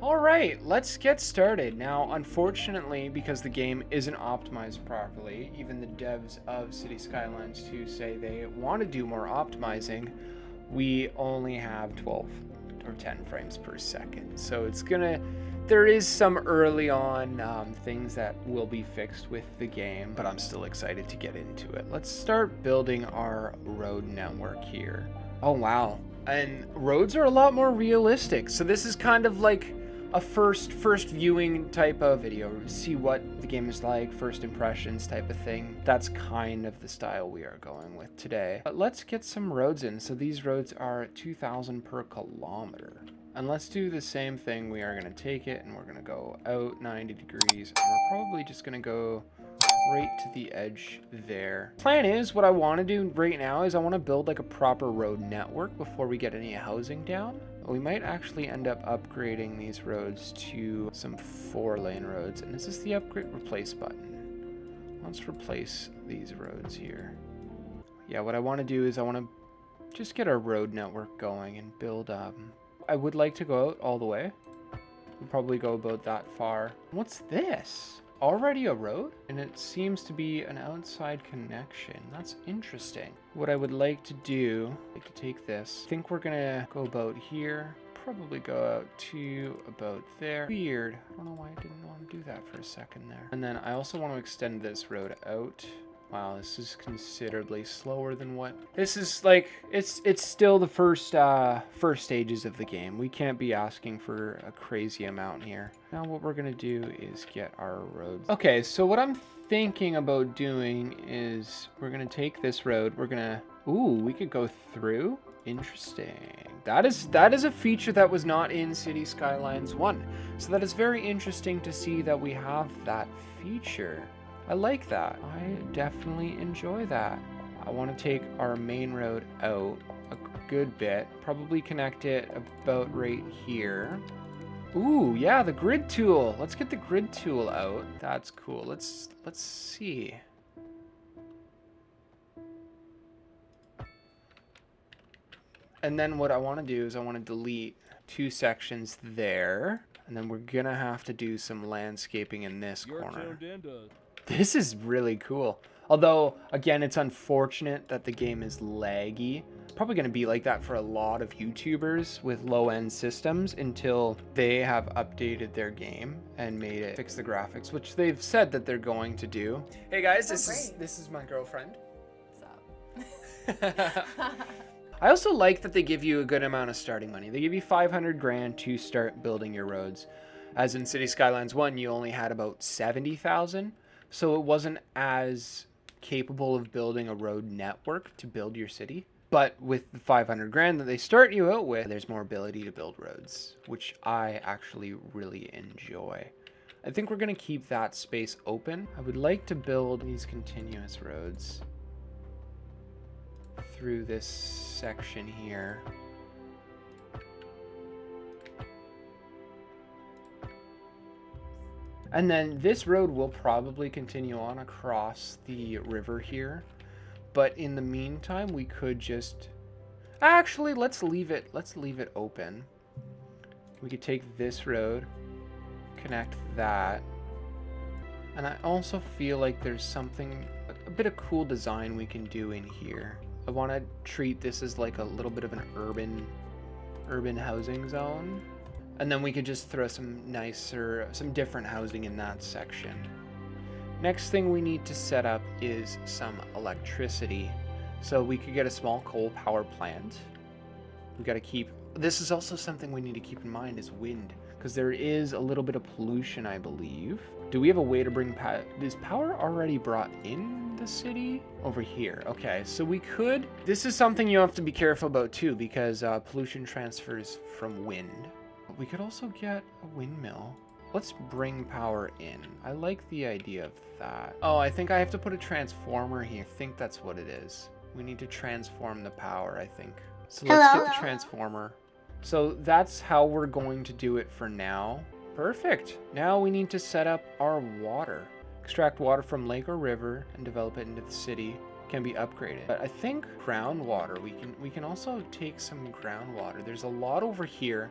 Alright, let's get started. Now, unfortunately, because the game isn't optimized properly, even the devs of Cities Skylines 2 say they want to do more optimizing, we only have 12 or 10 frames per second. So it's gonna, there is some early on things that will be fixed with the game, but I'm still excited to get into it. Let's start building our road network here. Oh wow, and roads are a lot more realistic. So this is kind of like a first viewing type of video, see what the game is like, first impressions type of thing. That's kind of the style we are going with today. But let's get some roads in. So these roads are 2,000 per kilometer. And let's do the same thing. We are going to take it and we're going to go out 90 degrees. And we're probably just going to go right to the edge there. Plan is, what I want to do right now is I want to build like a proper road network before we get any housing down. We might actually end up upgrading these roads to some 4-lane roads. And this is the upgrade replace button. Let's replace these roads here. Yeah, what I want to do is I want to just get our road network going and build I would like to go out all the way. We'll probably go about that far. What's this? Already a road? And it seems to be an outside connection. That's interesting. What I would like to do, I'd like to take this. I think we're gonna go about here. Probably go out to about there. Weird. I don't know why I didn't want to do that for a second there. And then I also want to extend this road out. Wow, this is considerably slower than what... This is like, it's still the first stages of the game. We can't be asking for a crazy amount here. Now what we're gonna do is get our roads. Okay, so what I'm thinking about doing is we're gonna take this road, we're gonna... Ooh, we could go through? Interesting. That is a feature that was not in Cities Skylines 1. So that is very interesting to see that we have that feature. I like that. I definitely enjoy that. I want to take our main road out a good bit. Probably connect it about right here. Ooh, yeah, the grid tool. Let's get the grid tool out. That's cool. Let's see. And then what I want to do is I want to delete 2 sections there. And then we're going to have to do some landscaping in this corner. This is really cool. Although, again, it's unfortunate that the game is laggy. Probably going to be like that for a lot of YouTubers with low-end systems until they have updated their game and made it fix the graphics, which they've said that they're going to do. Hey guys, this is my girlfriend. What's up? I also like that they give you a good amount of starting money. They give you 500 grand to start building your roads. As in Cities Skylines 1, you only had about 70,000. So it wasn't as capable of building a road network to build your city. But with the 500 grand that they start you out with, there's more ability to build roads, which I actually really enjoy. I think we're going to keep that space open. I would like to build these continuous roads through this section here. And then this road will probably continue on across the river here. But in the meantime, we could just... Actually, let's leave it open. We could take this road, connect that. And I also feel like there's something, a bit of cool design we can do in here. I want to treat this as like a little bit of an urban housing zone. And then we could just throw some different housing in that section. Next thing we need to set up is some electricity. So we could get a small coal power plant. We got to keep, this is also something we need to keep in mind is wind, because there is a little bit of pollution, I believe. Do we have a way to bring power? Is power already brought in the city? Over here. Okay, so we could, this is something you have to be careful about too, because pollution transfers from wind. We could also get a windmill. Let's bring power in. I like the idea of that. Oh, I think I have to put a transformer here. I think that's what it is. We need to transform the power, I think. So let's get the transformer. So that's how we're going to do it for now. Perfect. Now we need to set up our water. Extract water from lake or river and develop it into the city. Can be upgraded. But I think groundwater, we can also take some groundwater. There's a lot over here.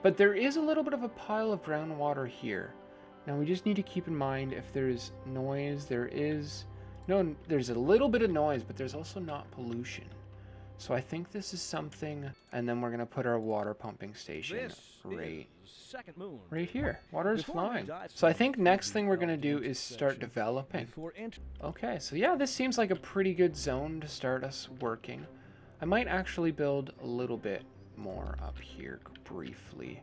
But there is a little bit of a pile of groundwater here. Now we just need to keep in mind if there's noise, there's a little bit of noise, but there's also not pollution. So I think this is something, and then we're gonna put our water pumping station right here. Water is flowing. So I think next thing we're gonna do is start developing. Okay, so yeah, this seems like a pretty good zone to start us working. I might actually build a little bit more up here briefly.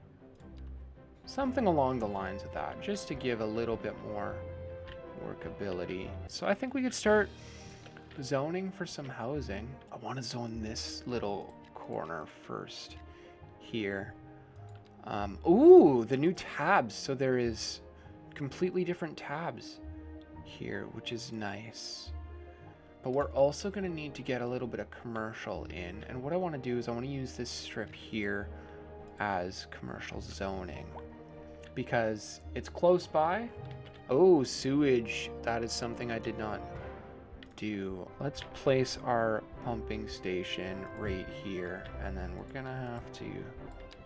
Something along the lines of that, just to give a little bit more workability. So I think we could start zoning for some housing. I want to zone this little corner first here. Ooh, the new tabs. So there is completely different tabs here, which is nice. But we're also going to need to get a little bit of commercial in. And what I want to do is I want to use this strip here as commercial zoning because it's close by. Oh, sewage. That is something I did not do. Let's place our pumping station right here, and then we're gonna have to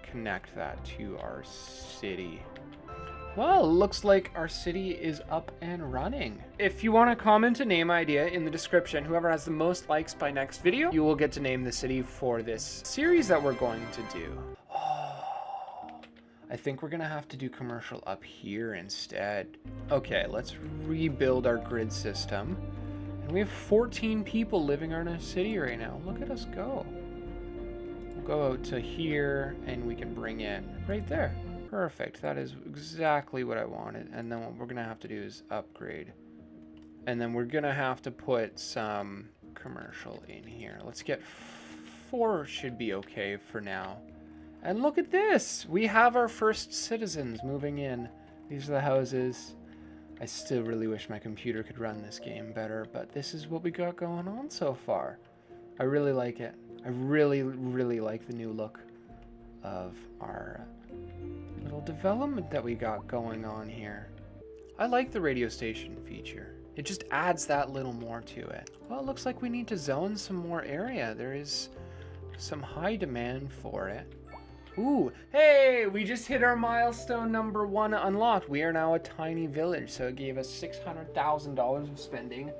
connect that to our city. Well, looks like our city is up and running. If you want to comment a name idea in the description, whoever has the most likes by next video, you will get to name the city for this series that we're going to do. Oh, I think we're gonna have to do commercial up here instead. Okay, let's rebuild our grid system. And we have 14 people living in our city right now. Look at us go. We'll go out to here and we can bring in right there. Perfect. That is exactly what I wanted. And then what we're going to have to do is upgrade. And then we're going to have to put some commercial in here. Let's get 4 should be okay for now. And look at this. We have our first citizens moving in. These are the houses. I still really wish my computer could run this game better, but this is what we got going on so far. I really like it. I really, really like the new look of our little development that we got going on here. I like the radio station feature. It just adds that little more to it. Well, it looks like we need to zone some more area. There is some high demand for it. Ooh, hey, we just hit our milestone number 1 unlocked. We are now a tiny village, so it gave us $600,000 of spending.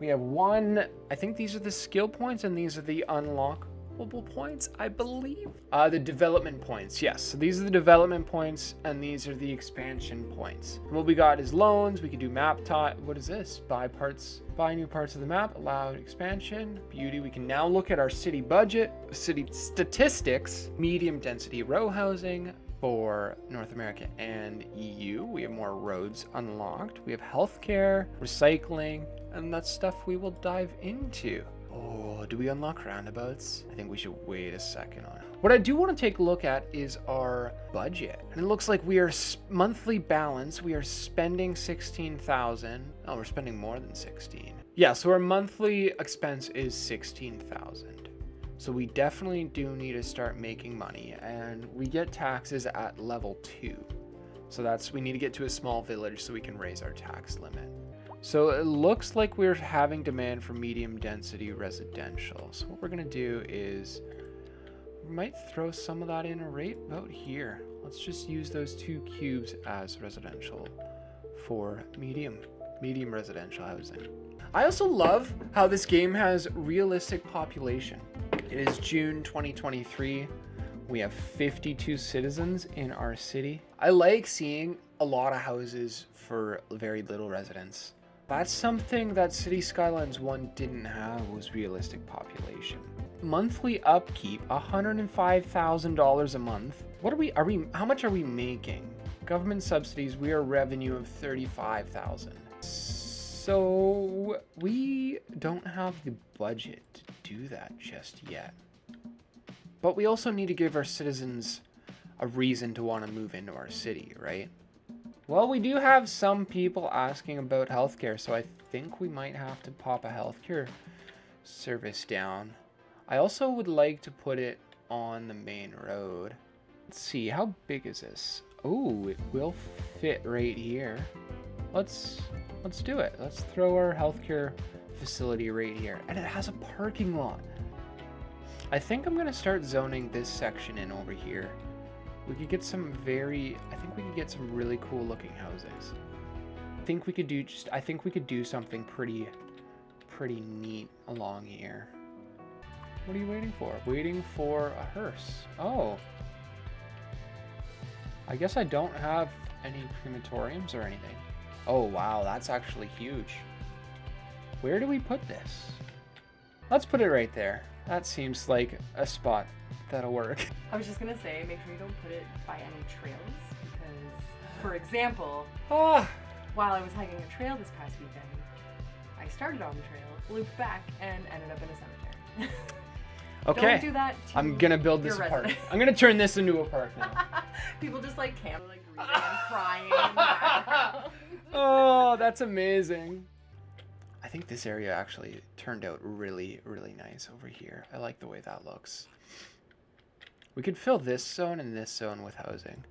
We have I think these are the skill points and these are the unlockable points, I believe. The development points, yes. So these are the development points and these are the expansion points. And what we got is loans. We can do map type. What is this? Buy new parts of the map, allow expansion, beauty. We can now look at our city budget, city statistics, medium density row housing for North America and EU. We have more roads unlocked. We have healthcare, recycling, and that's stuff we will dive into. Oh, do we unlock roundabouts? I think we should wait a second on it. What I do want to take a look at is our budget. And it looks like we are monthly balance. We are spending 16,000. Oh, we're spending more than 16. Yeah, so our monthly expense is 16,000. So we definitely do need to start making money, and we get taxes at level 2. So we need to get to a small village so we can raise our tax limit. So it looks like we're having demand for medium density residential. So what we're gonna do is we might throw some of that in right about here. Let's just use those 2 cubes as residential for medium residential housing. I also love how this game has realistic population. It is June 2023. We have 52 citizens in our city. I like seeing a lot of houses for very little residents. That's something that Cities Skylines 1 didn't have, was realistic population. Monthly upkeep, $105,000 a month. How much are we making? Government subsidies, we are revenue of $35,000. So we don't have the budget to do that just yet. But we also need to give our citizens a reason to want to move into our city, right? Well, we do have some people asking about healthcare, so I think we might have to pop a healthcare service down. I also would like to put it on the main road. Let's see, how big is this? Oh, it will fit right here. Let's do it. Let's throw our healthcare facility right here. And it has a parking lot. I think I'm gonna start zoning this section in over here We could get some I think we could get some really cool looking houses. I think we could do something pretty neat along here. What are you waiting for? Waiting for a hearse. Oh. I guess I don't have any crematoriums or anything. Oh, wow, that's actually huge. Where do we put this? Let's put it right there. That seems like a spot that'll work. I was just gonna say, make sure you don't put it by any trails, because, for example, while I was hiking a trail this past weekend, I started on the trail, looped back, and ended up in a cemetery. Okay. Don't do that to I'm gonna build this your a park. residents. I'm gonna turn this into a park now. People just like camp, like breathing and crying in the background. Oh, that's amazing. I think this area actually turned out really nice over here. I like the way that looks. We could fill this zone and this zone with housing.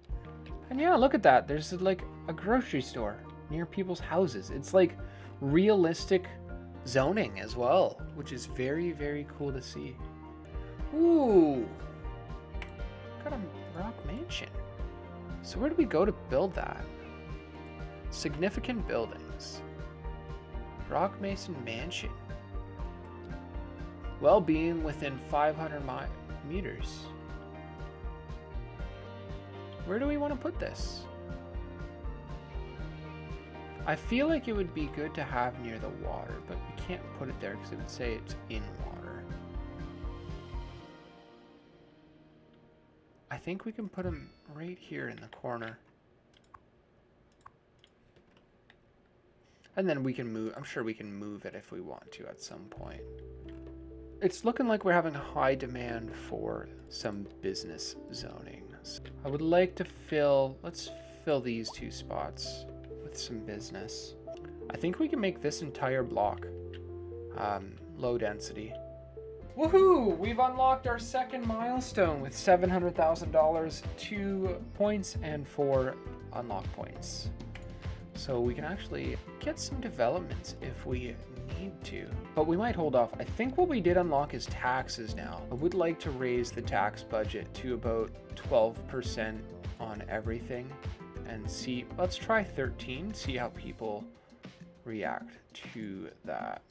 And yeah, look at that. There's like a grocery store near people's houses. It's like realistic zoning as well, which is very cool to see. Ooh, got a rock mansion. So where do we go to build that? Significant buildings. Rock Mason Mansion. Well-being within 500 meters. Where do we want to put this? I feel like it would be good to have near the water, but we can't put it there because it would say it's in water. I think we can put them right here in the corner. And then we can move, I'm sure we can move it if we want to at some point. It's looking like we're having a high demand for some business zoning. So I would like to let's fill these 2 spots with some business. I think we can make this entire block low density. Woohoo! We've unlocked our second milestone with $700,000, 2 points and 4 unlock points. So we can actually get some developments if we need to. But we might hold off. I think what we did unlock is taxes now. I would like to raise the tax budget to about 12% on everything and see, let's try 13, see how people react to that.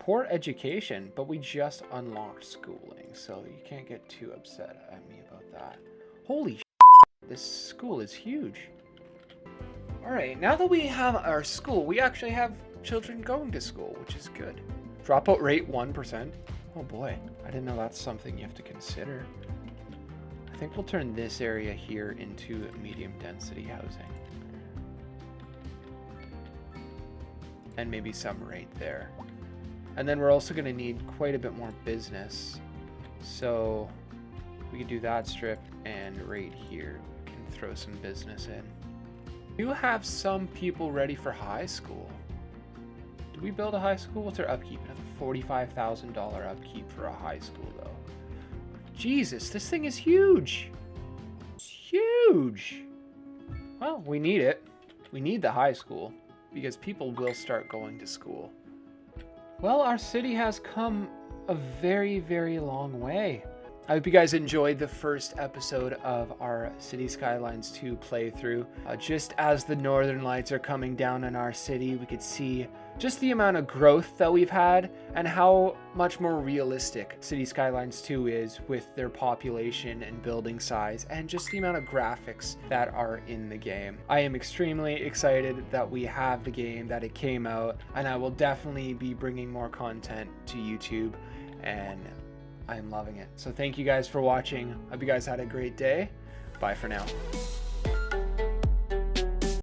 Poor education, but we just unlocked schooling, so you can't get too upset at me about that. Holy shit, this school is huge. All right, now that we have our school, we actually have children going to school, which is good. Dropout rate 1%. Oh boy, I didn't know that's something you have to consider. I think we'll turn this area here into medium density housing. And maybe some right there. And then we're also gonna need quite a bit more business. So we could do that strip, and right here, we can throw some business in. We do have some people ready for high school. Do we build a high school? What's our upkeep? Another $45,000 upkeep for a high school though. Jesus, this thing is huge. It's huge. Well, we need it. We need the high school because people will start going to school. Well, our city has come a very long way. I hope you guys enjoyed the first episode of our Cities Skylines 2 playthrough. Just as the northern lights are coming down in our city, we could see just the amount of growth that we've had and how much more realistic Cities Skylines 2 is with their population and building size and just the amount of graphics that are in the game. I am extremely excited that we have the game, that it came out, and I will definitely be bringing more content to YouTube, and I'm loving it. So thank you guys for watching. Hope you guys had a great day. Bye for now.